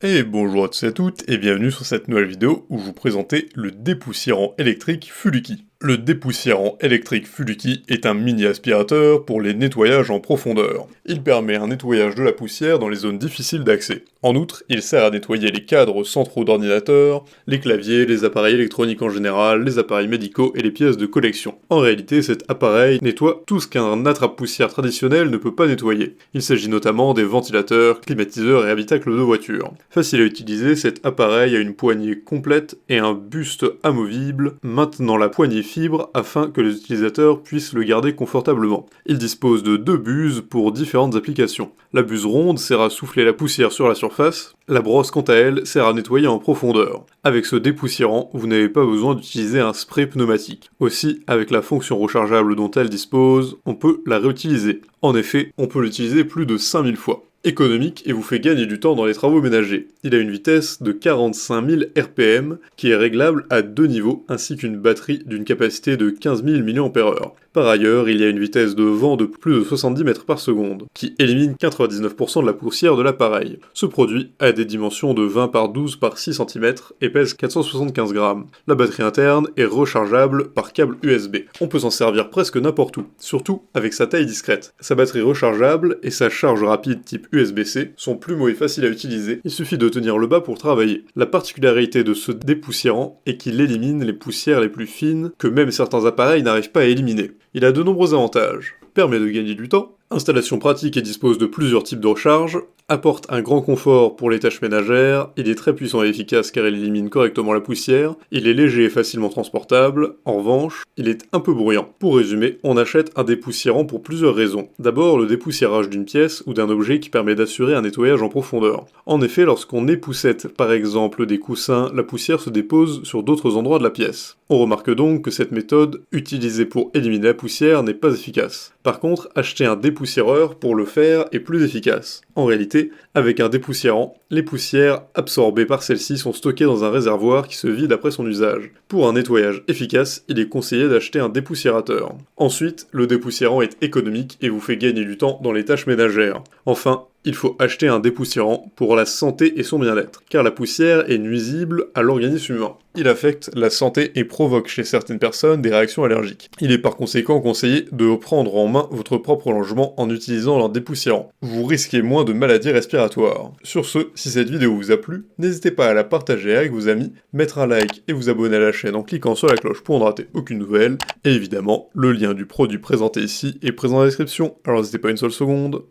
Et bonjour à tous et à toutes, et bienvenue sur cette nouvelle vidéo où je vous présentais le dépoussiérant électrique Fuluki. Le dépoussiérant électrique Fuluki est un mini aspirateur pour les nettoyages en profondeur. Il permet un nettoyage de la poussière dans les zones difficiles d'accès. En outre, il sert à nettoyer les cadres centraux d'ordinateurs, les claviers, les appareils électroniques en général, les appareils médicaux et les pièces de collection. En réalité, cet appareil nettoie tout ce qu'un attrape-poussière traditionnel ne peut pas nettoyer. Il s'agit notamment des ventilateurs, climatiseurs et habitacles de voitures. Facile à utiliser, cet appareil a une poignée complète et un buste amovible, maintenant la poignée fibre afin que les utilisateurs puissent le garder confortablement. Il dispose de deux buses pour différentes applications. La buse ronde sert à souffler la poussière sur la surface, la brosse quant à elle sert à nettoyer en profondeur. Avec ce dépoussiérant, vous n'avez pas besoin d'utiliser un spray pneumatique. Aussi, avec la fonction rechargeable dont elle dispose, on peut la réutiliser. En effet, on peut l'utiliser plus de 5000 fois. Économique et vous fait gagner du temps dans les travaux ménagers. Il a une vitesse de 45 000 RPM qui est réglable à deux niveaux ainsi qu'une batterie d'une capacité de 15 000 mAh. Par ailleurs, il y a une vitesse de vent de plus de 70 mètres par seconde, qui élimine 99% de la poussière de l'appareil. Ce produit a des dimensions de 20 par 12 par 6 cm et pèse 475 grammes. La batterie interne est rechargeable par câble USB. On peut s'en servir presque n'importe où, surtout avec sa taille discrète. Sa batterie rechargeable et sa charge rapide type USB-C sont plus mots et faciles à utiliser, il suffit de tenir le bas pour travailler. La particularité de ce dépoussiérant est qu'il élimine les poussières les plus fines que même certains appareils n'arrivent pas à éliminer. Il a de nombreux avantages, permet de gagner du temps, installation pratique et dispose de plusieurs types de recharge, apporte un grand confort pour les tâches ménagères, il est très puissant et efficace car il élimine correctement la poussière, il est léger et facilement transportable, en revanche, il est un peu bruyant. Pour résumer, on achète un dépoussiérant pour plusieurs raisons. D'abord, le dépoussiérage d'une pièce ou d'un objet qui permet d'assurer un nettoyage en profondeur. En effet, lorsqu'on époussette par exemple des coussins, la poussière se dépose sur d'autres endroits de la pièce. On remarque donc que cette méthode, utilisée pour éliminer la poussière, n'est pas efficace. Par contre, acheter un dépoussiéreur pour le faire est plus efficace. En réalité, avec un dépoussiérant, les poussières absorbées par celle-ci sont stockées dans un réservoir qui se vide après son usage. Pour un nettoyage efficace, il est conseillé d'acheter un dépoussiérateur. Ensuite, le dépoussiérant est économique et vous fait gagner du temps dans les tâches ménagères. Enfin, il faut acheter un dépoussiérant pour la santé et son bien-être, car la poussière est nuisible à l'organisme humain. Il affecte la santé et provoque chez certaines personnes des réactions allergiques. Il est par conséquent conseillé de prendre en main votre propre logement en utilisant un dépoussiérant. Vous risquez moins de maladies respiratoires. Sur ce, si cette vidéo vous a plu, n'hésitez pas à la partager avec vos amis, mettre un like et vous abonner à la chaîne en cliquant sur la cloche pour ne rater aucune nouvelle. Et évidemment, le lien du produit présenté ici est présent dans la description, alors n'hésitez pas une seule seconde.